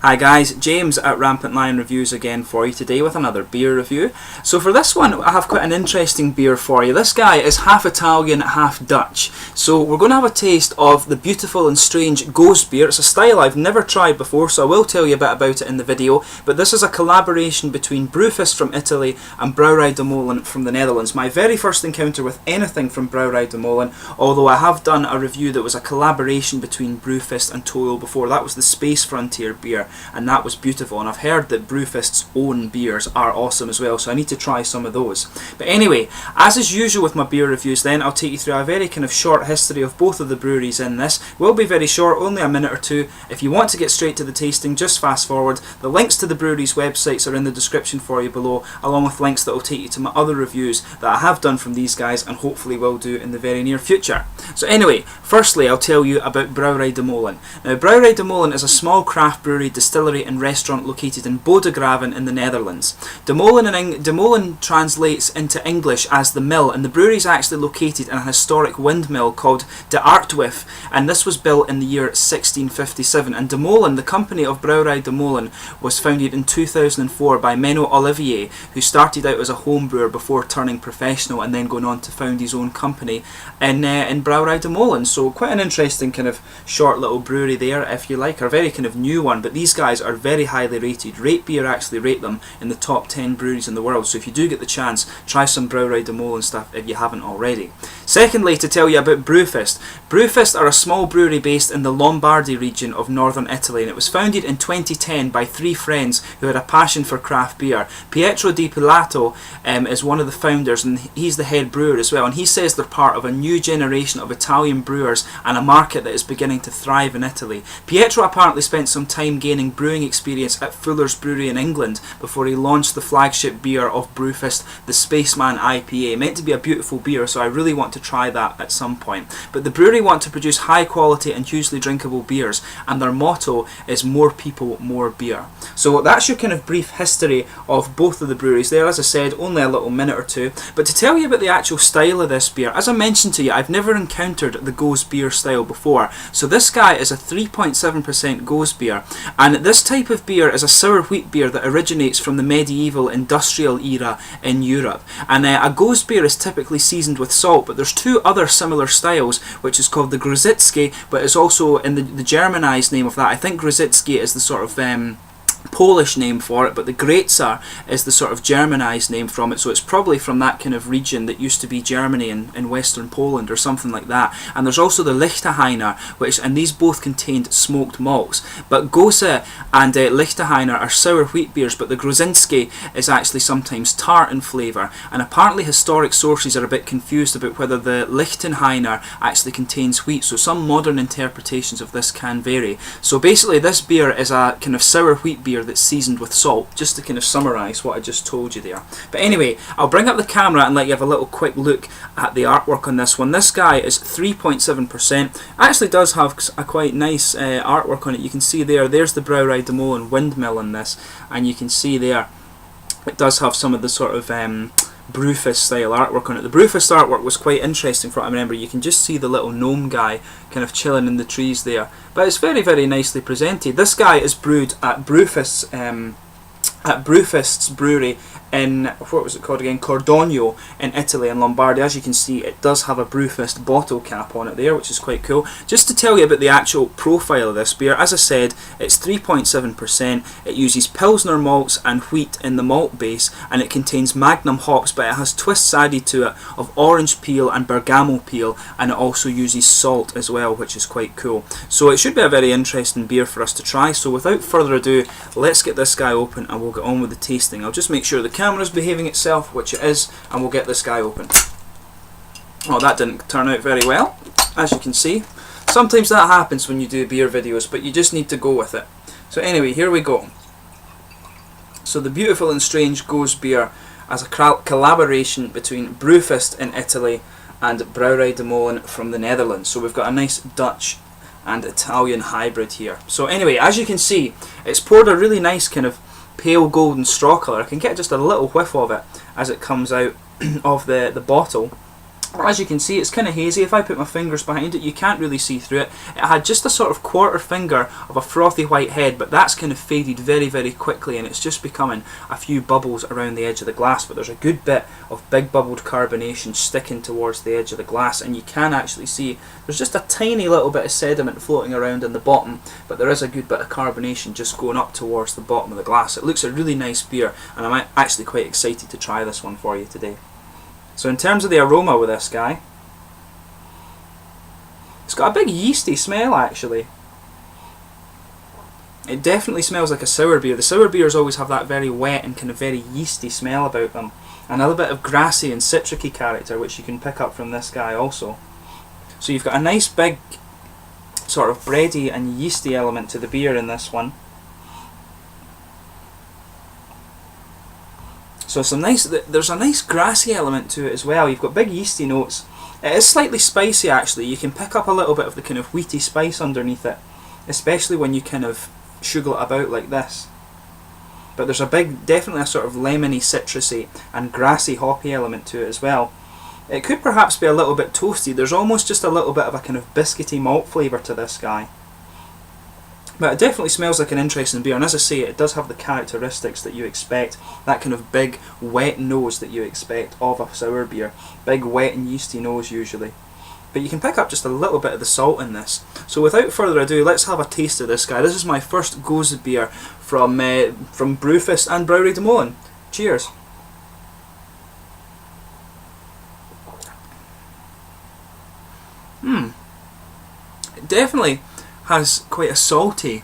Hi guys, James at RampantLionReviews again for you today with another beer review. So for this one I have quite an interesting beer for you. This guy is half Italian, half Dutch. So we're going to have a taste of the Beautiful and Strange Gose beer. It's a style I've never tried before, so I will tell you a bit about it in the video. But this is a collaboration between Brewfist from Italy and Brouwerij De Molen from the Netherlands. My very first encounter with anything from Brouwerij De Molen, although I have done a review that was a collaboration between Brewfist and Toyo before. That was the Space Frontier beer, and that was beautiful, and I've heard that Brewfist's own beers are awesome as well, so I need to try some of those. But anyway, as is usual with my beer reviews then, I'll take you through a very kind of short history of both of the breweries in this. Will be very short, only a minute or two. If you want to get straight to the tasting, just fast forward. The links to the breweries' websites are in the description for you below, along with links that will take you to my other reviews that I have done from these guys and hopefully will do in the very near future. So anyway, firstly I'll tell you about Brouwerij De Molen. Now Brouwerij De Molen is a small craft brewery, distillery and restaurant located in Bodegraven in the Netherlands. De Molen translates into English as the mill, and the brewery is actually located in a historic windmill called De Aardwif, and this was built in the year 1657. And De Molen, the company of Brouwerij De Molen, was founded in 2004 by Menno Olivier, who started out as a home brewer before turning professional and then going on to found his own company in Brouwerij De Molen. So quite an interesting kind of short little brewery there, if you like, or a very kind of new one. But these guys are very highly rated. Rate Beer actually rate them in the top 10 breweries in the world, so if you do get the chance, try some Brouwerij De Molen stuff if you haven't already. Secondly, to tell you about Brewfist. Brewfist are a small brewery based in the Lombardia region of northern Italy, and it was founded in 2010 by three friends who had a passion for craft beer. Pietro Di Pilato is one of the founders, and he's the head brewer as well, and he says they're part of a new generation of Italian brewers and a market that is beginning to thrive in Italy. Pietro apparently spent some time gaining brewing experience at Fuller's Brewery in England before he launched the flagship beer of Brewfist, the Spaceman IPA. Meant to be a beautiful beer, so I really want to try that at some point. But the brewery want to produce high quality and hugely drinkable beers, and their motto is more people, more beer. So that's your kind of brief history of both of the breweries there. As I said, only a little minute or two. But to tell you about the actual style of this beer, as I mentioned to you, I've never encountered the Gose beer style before. So this guy is a 3.7% Gose beer, and this type of beer is a sour wheat beer that originates from the medieval industrial era in Europe. And a Gose beer is typically seasoned with salt, but there's two other similar styles, which is called the Grosicki, but it's also in the Germanized name of that. I think Grosicki is the sort of Polish name for it, but the Grätzer is the sort of Germanized name from it, so it's probably from that kind of region that used to be Germany in western Poland or something like that. And there's also the Lichtenhainer, and these both contained smoked malts. But Gose and Lichtenhainer are sour wheat beers, but the Grosicki is actually sometimes tart in flavour, and apparently historic sources are a bit confused about whether the Lichtenhainer actually contains wheat, so some modern interpretations of this can vary. So basically this beer is a kind of sour wheat beer that's seasoned with salt, just to kind of summarise what I just told you there. But anyway, I'll bring up the camera and let you have a little quick look at the artwork on this one. This guy is 3.7%. Actually does have a quite nice artwork on it. You can see there's the Brouwerij De Molen windmill in this, and you can see there it does have some of the sort of Brewfist style artwork on it. The Brewfist artwork was quite interesting from what I remember. You can just see the little gnome guy kind of chilling in the trees there, but it's very, very nicely presented. This guy is brewed at Brewfist's brewery in, what was it called again, Codogno in Italy, in Lombardia. As you can see, it does have a Brewfist bottle cap on it there, which is quite cool. Just to tell you about the actual profile of this beer, as I said, it's 3.7%. It uses Pilsner malts and wheat in the malt base, and it contains Magnum hops, but it has twists added to it of orange peel and bergamot peel, and it also uses salt as well, which is quite cool. So it should be a very interesting beer for us to try. So without further ado, let's get this guy open and we'll get on with the tasting. I'll just make sure the camera's behaving itself, which it is, and we'll get this guy open. Oh, that didn't turn out very well, as you can see. Sometimes that happens when you do beer videos, but you just need to go with it. So anyway, here we go. So the Beautiful and Strange Gose beer as a collaboration between Brewfist in Italy and Brouwerij De Molen from the Netherlands. So we've got a nice Dutch and Italian hybrid here. So anyway, as you can see, it's poured a really nice kind of pale golden straw colour. I can get just a little whiff of it as it comes out of the bottle. As you can see, it's kind of hazy. If I put my fingers behind it, you can't really see through it. It had just a sort of quarter finger of a frothy white head, but that's kind of faded very, very quickly, and it's just becoming a few bubbles around the edge of the glass. But there's a good bit of big bubbled carbonation sticking towards the edge of the glass, and you can actually see there's just a tiny little bit of sediment floating around in the bottom, but there is a good bit of carbonation just going up towards the bottom of the glass. It looks a really nice beer, and I'm actually quite excited to try this one for you today. So in terms of the aroma with this guy, it's got a big yeasty smell actually. It definitely smells like a sour beer. The sour beers always have that very wet and kind of very yeasty smell about them. And a little bit of grassy and citricy character, which you can pick up from this guy also. So you've got a nice big sort of bready and yeasty element to the beer in this one. So there's a nice grassy element to it as well. You've got big yeasty notes. It is slightly spicy actually. You can pick up a little bit of the kind of wheaty spice underneath it, especially when you kind of sugar it about like this. But there's definitely a sort of lemony, citrusy and grassy hoppy element to it as well. It could perhaps be a little bit toasty. There's almost just a little bit of a kind of biscuity malt flavour to this guy. But it definitely smells like an interesting beer, and as I say, it does have the characteristics that you expect, that kind of big wet nose that you expect of a sour beer. Big wet and yeasty nose usually. But you can pick up just a little bit of the salt in this. So without further ado, let's have a taste of this guy. This is my first Gose beer from Brewfist and Brouwerij De Molen. Cheers. It definitely has quite a salty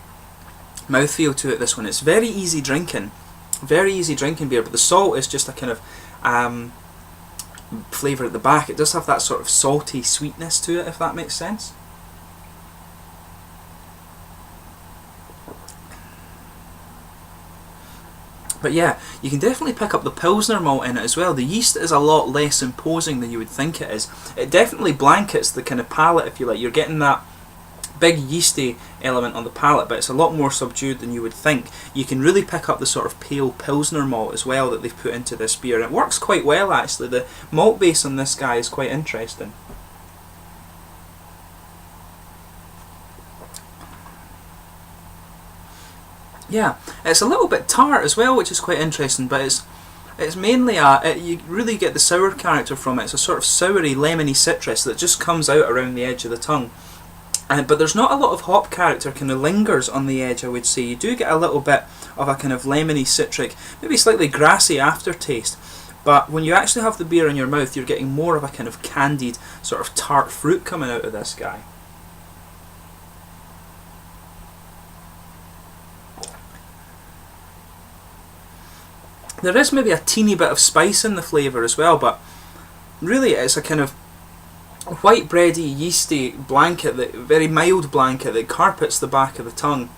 mouthfeel to it, this one. It's very easy drinking beer, but the salt is just a kind of flavour at the back. It does have that sort of salty sweetness to it, if that makes sense. But yeah, you can definitely pick up the Pilsner malt in it as well. The yeast is a lot less imposing than you would think it is. It definitely blankets the kind of palate, if you like. You're getting that big yeasty element on the palate, but it's a lot more subdued than you would think. You can really pick up the sort of pale Pilsner malt as well that they've put into this beer, and it works quite well actually. The malt base on this guy is quite interesting. Yeah, it's a little bit tart as well, which is quite interesting, but it's mainly you really get the sour character from it. It's a sort of soury, lemony citrus that just comes out around the edge of the tongue. But there's not a lot of hop character, kind of lingers on the edge, I would say. You do get a little bit of a kind of lemony, citric, maybe slightly grassy aftertaste. But when you actually have the beer in your mouth, you're getting more of a kind of candied, sort of tart fruit coming out of this guy. There is maybe a teeny bit of spice in the flavour as well, but really it's a kind of white bready, yeasty blanket, very mild blanket that carpets the back of the tongue.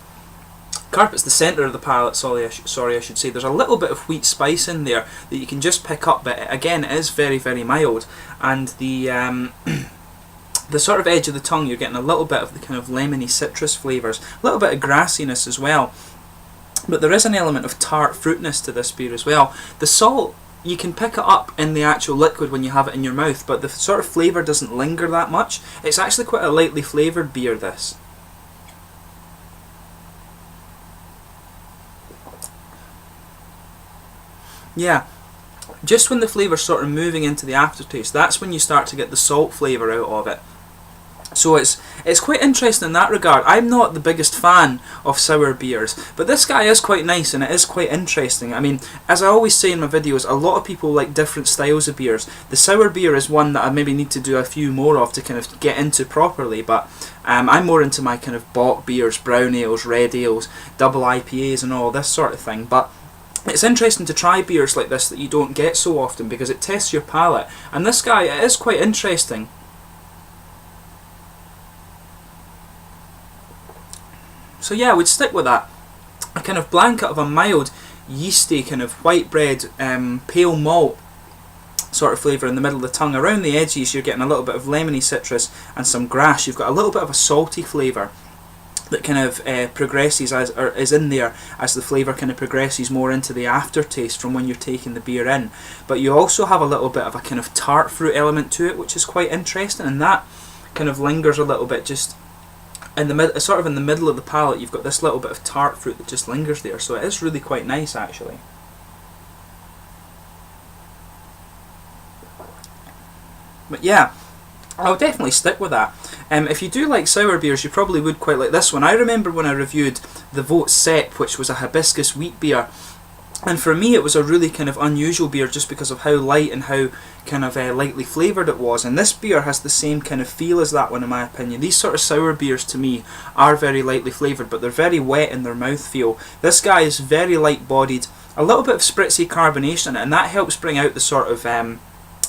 Carpets the centre of the palate, sorry I should say. There's a little bit of wheat spice in there that you can just pick up, but again it is very, very mild. And the the sort of edge of the tongue, you're getting a little bit of the kind of lemony citrus flavours, a little bit of grassiness as well. But there is an element of tart fruitness to this beer as well. The salt, you can pick it up in the actual liquid when you have it in your mouth, but the sort of flavour doesn't linger that much. It's actually quite a lightly flavoured beer, this. Yeah, just when the flavour's sort of moving into the aftertaste, that's when you start to get the salt flavour out of it. So it's quite interesting in that regard. I'm not the biggest fan of sour beers, but this guy is quite nice and it is quite interesting. I mean, as I always say in my videos, a lot of people like different styles of beers. The sour beer is one that I maybe need to do a few more of to kind of get into properly, but I'm more into my kind of bock beers, brown ales, red ales, double IPAs and all this sort of thing. But it's interesting to try beers like this that you don't get so often because it tests your palate. And this guy, it is quite interesting. So yeah, we'd stick with that. A kind of blanket of a mild, yeasty, kind of white bread, pale malt sort of flavour in the middle of the tongue. Around the edges you're getting a little bit of lemony citrus and some grass. You've got a little bit of a salty flavour. that kind of progresses or is in there as the flavour kind of progresses more into the aftertaste from when you're taking the beer in. But you also have a little bit of a kind of tart fruit element to it, which is quite interesting, and that kind of lingers a little bit just in the sort of in the middle of the palate. You've got this little bit of tart fruit that just lingers there, so it is really quite nice actually. But yeah, I'll definitely stick with that. If you do like sour beers, you probably would quite like this one. I remember when I reviewed the Vote Sep, which was a hibiscus wheat beer, and for me it was a really kind of unusual beer just because of how light and how kind of lightly flavoured it was, and this beer has the same kind of feel as that one in my opinion. These sort of sour beers to me are very lightly flavoured, but they're very wet in their mouthfeel. This guy is very light bodied, a little bit of spritzy carbonation in it, and that helps bring out the sort of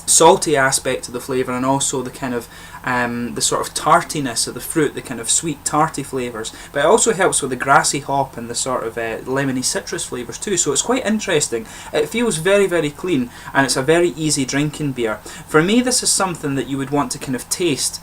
salty aspect of the flavour, and also the kind of the sort of tartiness of the fruit, the kind of sweet tarty flavours. But it also helps with the grassy hop and the sort of lemony citrus flavours too, so it's quite interesting. It feels very, very clean, and it's a very easy drinking beer. For me, this is something that you would want to kind of taste.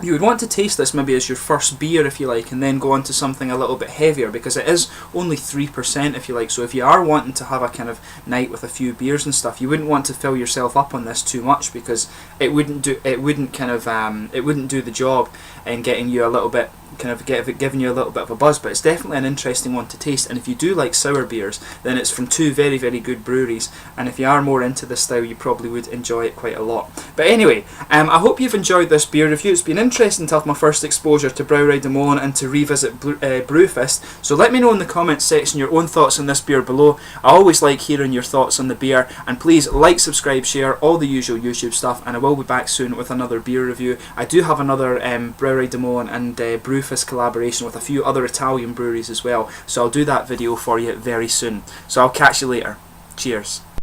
You would want to taste this maybe as your first beer, if you like, and then go on to something a little bit heavier, because it is only 3%, if you like. So if you are wanting to have a kind of night with a few beers and stuff, you wouldn't want to fill yourself up on this too much, because it wouldn't do the job in getting you a little bit kind of giving you a little bit of a buzz. But it's definitely an interesting one to taste, and if you do like sour beers, then it's from two very, very good breweries, and if you are more into this style, you probably would enjoy it quite a lot. But anyway, I hope you've enjoyed this beer review. It's been interesting to have my first exposure to Brouwerij De Molen and to revisit Brewfist, so let me know in the comments section your own thoughts on this beer below. I always like hearing your thoughts on the beer, and please like, subscribe, share, all the usual YouTube stuff, and I will be back soon with another beer review. I do have another Brouwerij De Molen and Brewfist collaboration with a few other Italian breweries as well, so I'll do that video for you very soon. So I'll catch you later. Cheers.